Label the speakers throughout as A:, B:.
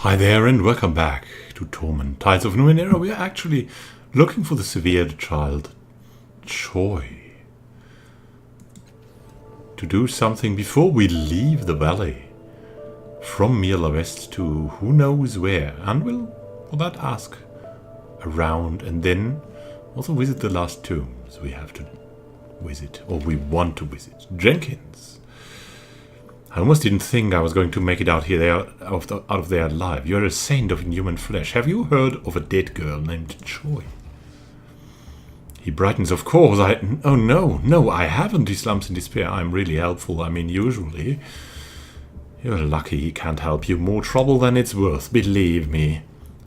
A: Hi there and welcome back to Torment, Tides of Numenera. We are actually looking for the severed child, Choi, to do something before we leave the valley. From Mirla West to who knows where, and we'll, for that, ask around and then also visit the last tombs we have to visit, or we want to visit. Jenkins. I almost didn't think I was going to make it out of there alive. You're a saint of inhuman flesh. Have you heard of a dead girl named Choi? He brightens. Of course, oh no, I haven't. He slumps in despair. I'm really helpful. I mean, usually. You're lucky he can't help you. More trouble than it's worth, believe me.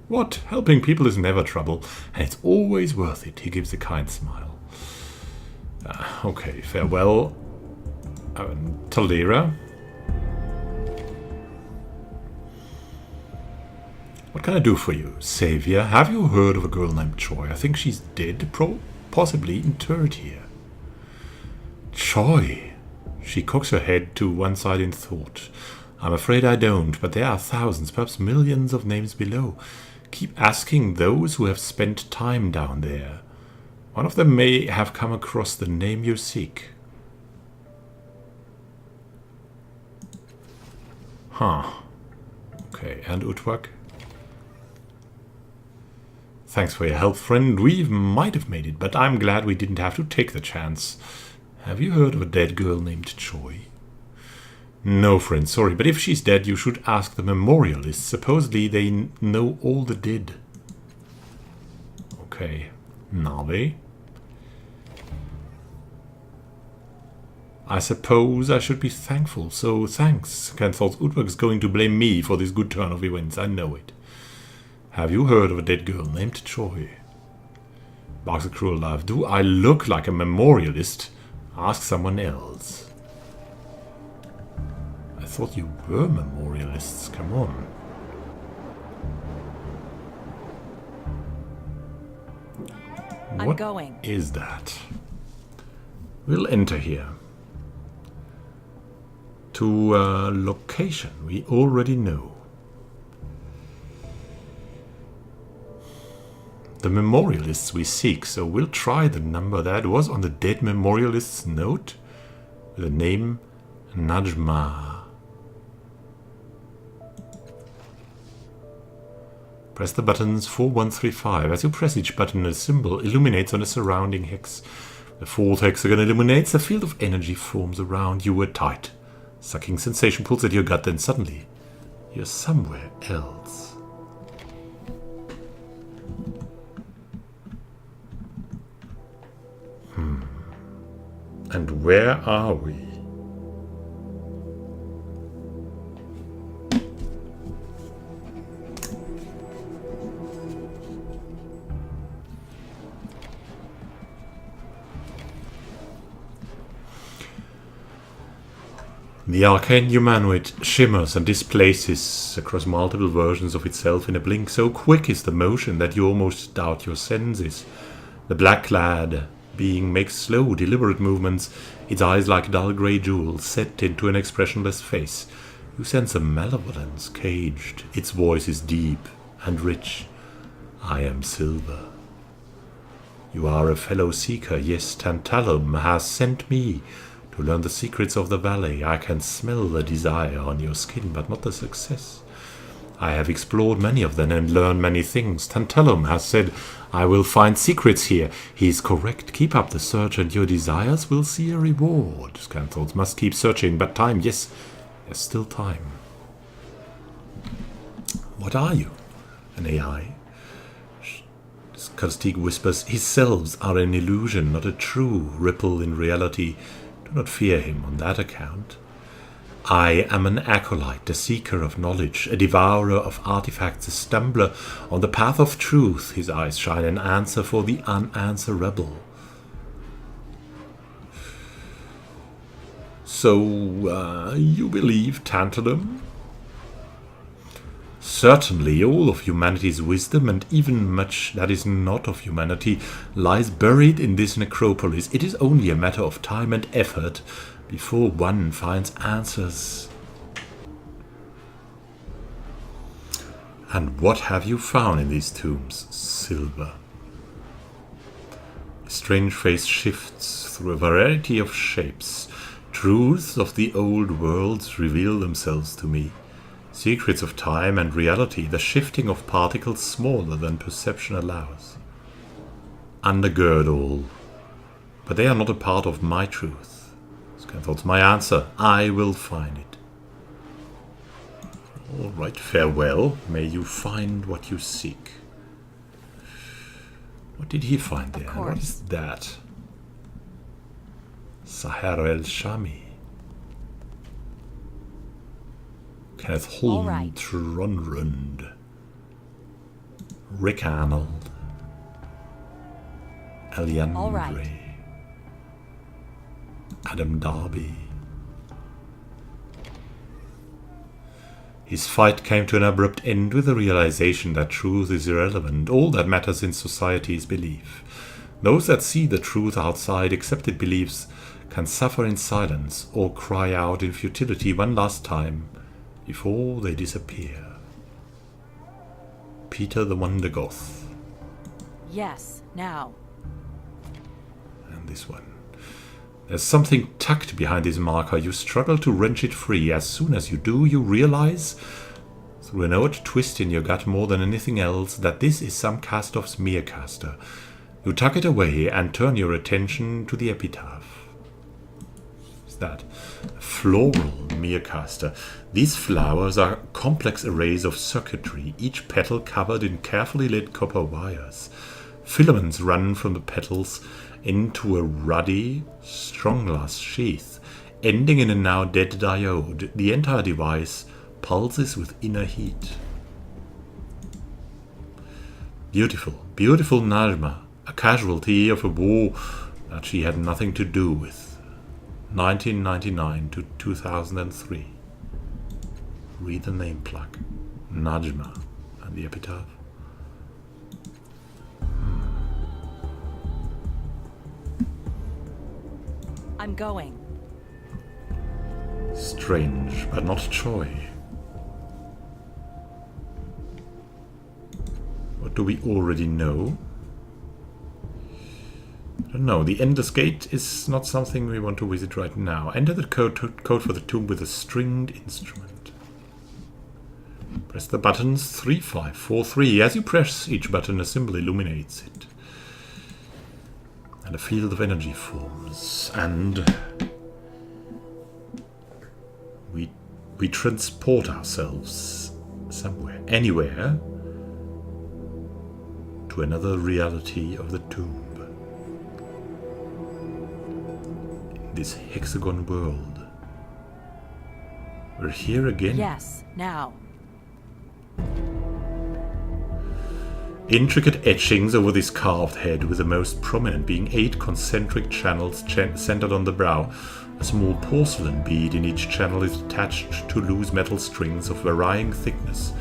A: What? Helping people is never trouble, and it's always worth it. He gives a kind smile. Okay, farewell. Talera. What can I do for you, Savior? Have you heard of a girl named Choi? I think she's dead, possibly interred here. Choi. She cocks her head to one side in thought. I'm afraid I don't, but there are thousands, perhaps millions of names below. Keep asking those who have spent time down there. One of them may have come across the name you seek. Huh. Okay, and Utwak? Thanks for your help, friend. We might have made it, but I'm glad we didn't have to take the chance. Have you heard of a dead girl named Choi? No, friend, sorry, but if she's dead, you should ask the memorialists. Supposedly they know all the dead. Okay, Nave. I suppose I should be thankful, so thanks. Ken thought Utwak's going to blame me for this good turn of events, I know it. Have you heard of a dead girl named Choi? Barks a cruel laugh. Do I look like a memorialist? Ask someone else. I thought you were memorialists. Come on. What is that? We'll enter here. To a location we already know. The memorialists we seek, so we'll try the number that was on the dead memorialist's note with the name Najma. Press the buttons 4135. As you press each button, a symbol illuminates on a surrounding hex. The fourth hexagon illuminates, a field of energy forms around you. A tight, sucking sensation pulls at your gut, then suddenly you're somewhere else. And where are we? The arcane humanoid shimmers and displaces across multiple versions of itself in a blink. So quick is the motion that you almost doubt your senses. The black-clad being makes slow, deliberate movements, its eyes like dull grey jewels set into an expressionless face. You sense a malevolence caged. Its voice is deep and rich. I am Silver. You are a fellow seeker. Yes, Tantalum has sent me to learn the secrets of the valley. I can smell the desire on your skin, but not the success. I have explored many of them and learned many things. Tantalum has said, I will find secrets here. He is correct. Keep up the search and your desires will see a reward. Scanthoughts must keep searching, but time, yes, there's still time. What are you? An AI? Caustic whispers, his selves are an illusion, not a true ripple in reality. Do not fear him on that account. I am an acolyte, a seeker of knowledge, a devourer of artifacts, a stumbler on the path of truth. His eyes shine an answer for the unanswerable. So, you believe Tantalum? Certainly, all of humanity's wisdom, and even much that is not of humanity, lies buried in this necropolis. It is only a matter of time and effort before one finds answers. And what have you found in these tombs, Silver? A strange face shifts through a variety of shapes. Truths of the old worlds reveal themselves to me. Secrets of time and reality, the shifting of particles smaller than perception allows. Undergird all, but they are not a part of my truth. Scanthor's my answer. I will find it. All right, farewell. May you find what you seek. What did he find there? What is that? Sahar el-Shami. Kenneth Holm,
B: right.
A: Tronrund. Rick Arnold. Elian
B: right.
A: Gray. Adam Darby. His fight came to an abrupt end with the realization that truth is irrelevant. All that matters in society is belief. Those that see the truth outside accepted beliefs can suffer in silence or cry out in futility one last time before they disappear. Peter the Wonder Goth.
B: Yes, now.
A: And this one. There's something tucked behind this marker. You struggle to wrench it free. As soon as you do, you realize, through an odd twist in your gut more than anything else, that this is some cast-off's Meercaster. You tuck it away and turn your attention to the epitaph. What's that? A floral Meercaster. These flowers are complex arrays of circuitry, each petal covered in carefully lit copper wires. Filaments run from the petals into a ruddy, strong glass sheath, ending in a now dead diode. The entire device pulses with inner heat. Beautiful, beautiful Najma, a casualty of a war that she had nothing to do with. 1999 to 2003. Read the name plaque. Najma. And the epitaph.
B: I'm going.
A: Strange, but not Choi. What do we already know? I don't know. The Ender's Gate is not something we want to visit right now. Enter the code for the tomb with a stringed instrument. Press the buttons 3, 5, 4, 3. As you press each button, a symbol illuminates it. And a field of energy forms, and we transport ourselves somewhere, anywhere, to another reality of the tomb. In this hexagon world. We're here again.
B: Yes, now.
A: Intricate etchings over this carved head, with the most prominent being 8 concentric channels centered on the brow. A small porcelain bead in each channel is attached to loose metal strings of varying thickness.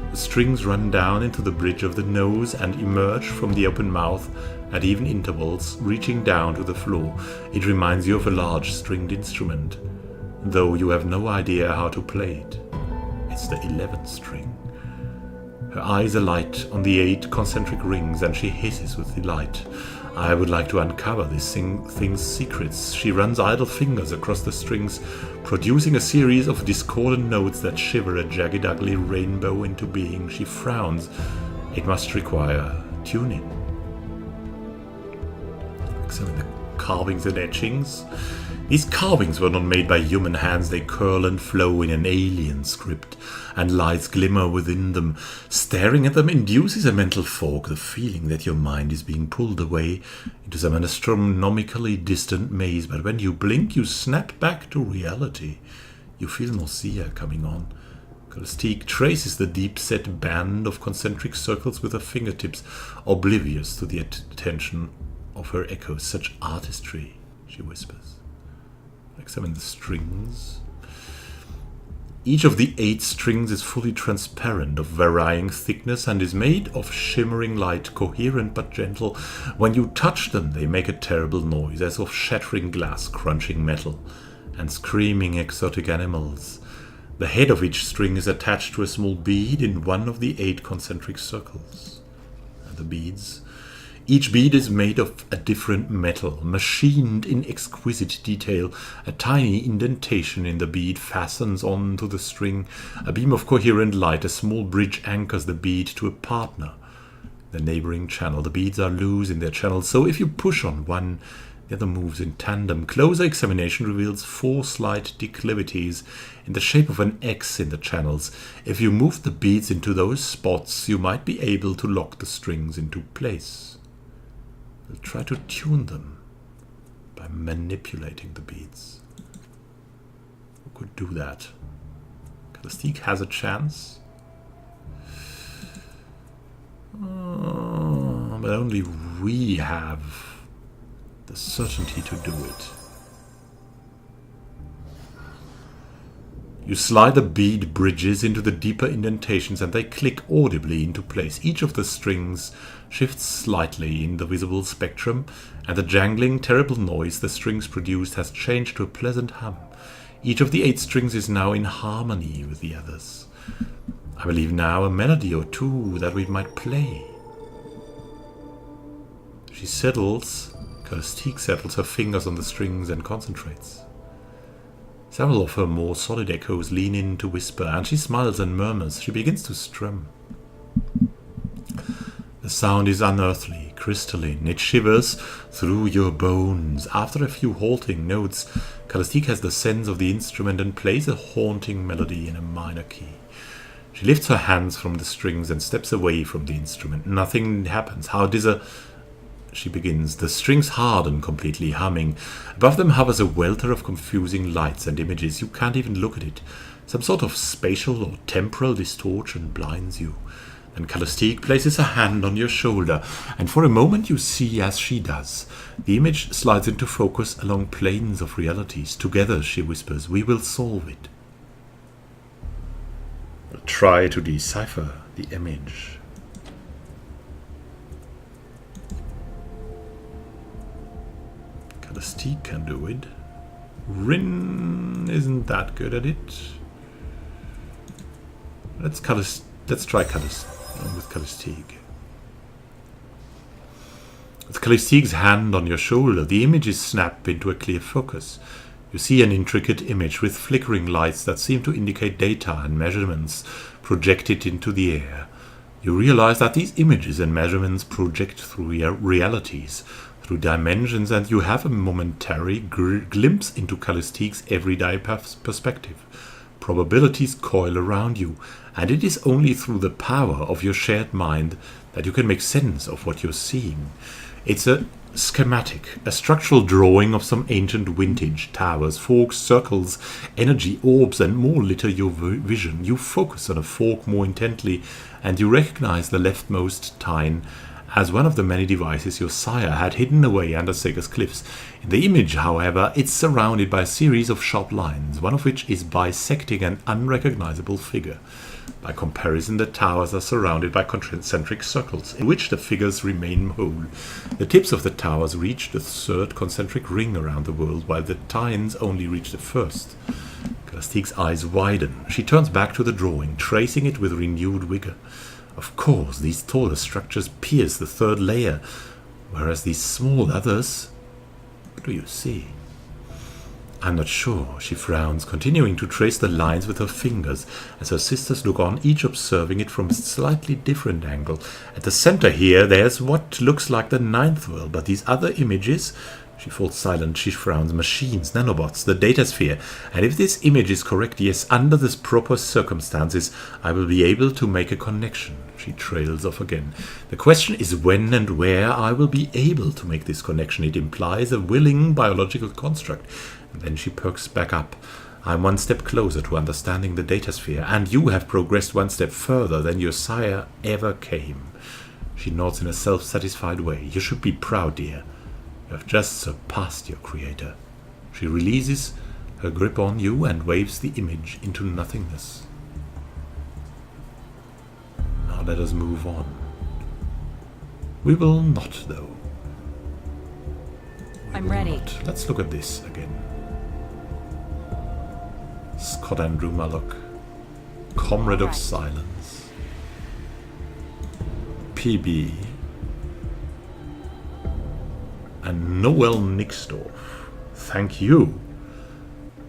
A: The strings run down into the bridge of the nose and emerge from the open mouth at even intervals, reaching down to the floor. It reminds you of a large stringed instrument, though you have no idea how to play it. It's the 11th string. Her eyes alight on the 8 concentric rings, and she hisses with delight. I would like to uncover this thing's secrets. She runs idle fingers across the strings, producing a series of discordant notes that shiver a jagged, ugly rainbow into being. She frowns. It must require tuning. Examine the carvings and etchings. These carvings were not made by human hands. They curl and flow in an alien script, and lights glimmer within them. Staring at them induces a mental fog, the feeling that your mind is being pulled away into some astronomically distant maze. But when you blink, you snap back to reality. You feel nausea coming on. Calastique traces the deep-set band of concentric circles with her fingertips, oblivious to the attention of her echoes. Such artistry, she whispers. Examine the strings. Each of the 8 strings is fully transparent, of varying thickness, and is made of shimmering light, coherent but gentle. When you touch them, they make a terrible noise, as of shattering glass, crunching metal, and screaming exotic animals. The head of each string is attached to a small bead in one of the 8 concentric circles. And the beads. Each bead is made of a different metal, machined in exquisite detail. A tiny indentation in the bead fastens onto the string. A beam of coherent light, a small bridge anchors the bead to a partner. The neighboring channel. The beads are loose in their channels, so if you push on one, the other moves in tandem. Closer examination reveals 4 slight declivities in the shape of an X in the channels. If you move the beads into those spots, you might be able to lock the strings into place. We'll try to tune them by manipulating the beads. Who could do that? Calastique has a chance. But only we have the certainty to do it. You slide the bead bridges into the deeper indentations and they click audibly into place. Each of the strings shifts slightly in the visible spectrum, and the jangling, terrible noise the strings produced has changed to a pleasant hum. Each of the 8 strings is now in harmony with the others. I believe now a melody or two that we might play. She settles, Calastique settles her fingers on the strings and concentrates. Several of her more solid echoes lean in to whisper, and she smiles and murmurs. She begins to strum. The sound is unearthly, crystalline. It shivers through your bones. After a few halting notes, Calastique has the sense of the instrument and plays a haunting melody in a minor key. She lifts her hands from the strings and steps away from the instrument. Nothing happens. She begins. The strings harden completely, humming. Above them hovers a welter of confusing lights and images. You can't even look at it. Some sort of spatial or temporal distortion blinds you. Then Calastique places a hand on your shoulder, and for a moment you see as she does. The image slides into focus along planes of realities. Together, she whispers, we will solve it. Try to decipher the image. Calastique can do it. Rin isn't that good at it. Let's try with Calastique. With Calistique's hand on your shoulder, the images snap into a clear focus. You see an intricate image with flickering lights that seem to indicate data and measurements projected into the air. You realize that these images and measurements project through realities, through dimensions, and you have a momentary glimpse into Calistique's everyday perspective. Probabilities coil around you, and it is only through the power of your shared mind that you can make sense of what you're seeing. It's a schematic, a structural drawing of some ancient vintage. Towers, forks, circles, energy orbs, and more litter your vision. You focus on a fork more intently, and you recognize the leftmost tine as one of the many devices your sire had hidden away under Sega's cliffs. In the image, however, it's surrounded by a series of sharp lines, one of which is bisecting an unrecognizable figure. By comparison, the towers are surrounded by concentric circles, in which the figures remain whole. The tips of the towers reach the 3rd concentric ring around the world, while the tines only reach the 1st. Calastique's eyes widen. She turns back to the drawing, tracing it with renewed vigor. Of course, these taller structures pierce the 3rd layer, whereas these small others... What do you see? I'm not sure, she frowns, continuing to trace the lines with her fingers, as her sisters look on, each observing it from a slightly different angle. At the center here, there's what looks like the 9th world, but these other images... She falls silent, she frowns. Machines, nanobots, the datasphere. And if this image is correct, yes, under the proper circumstances, I will be able to make a connection. She trails off again. The question is when and where I will be able to make this connection. It implies a willing biological construct. And then she perks back up. I'm one step closer to understanding the datasphere, and you have progressed one step further than your sire ever came. She nods in a self-satisfied way. You should be proud, dear. You have just surpassed your creator. She releases her grip on you and waves the image into nothingness. Now let us move on. We will not, though.
B: I'm ready.
A: Let's look at this again. Scott Andrew Mullock. Comrade of
B: Alright.
A: Silence. PB. And Noel Nixdorf. Thank you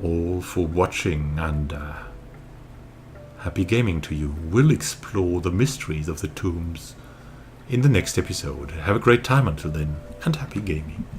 A: all for watching, and happy gaming to you. We'll explore the mysteries of the tombs in the next episode. Have a great time until then, and happy gaming.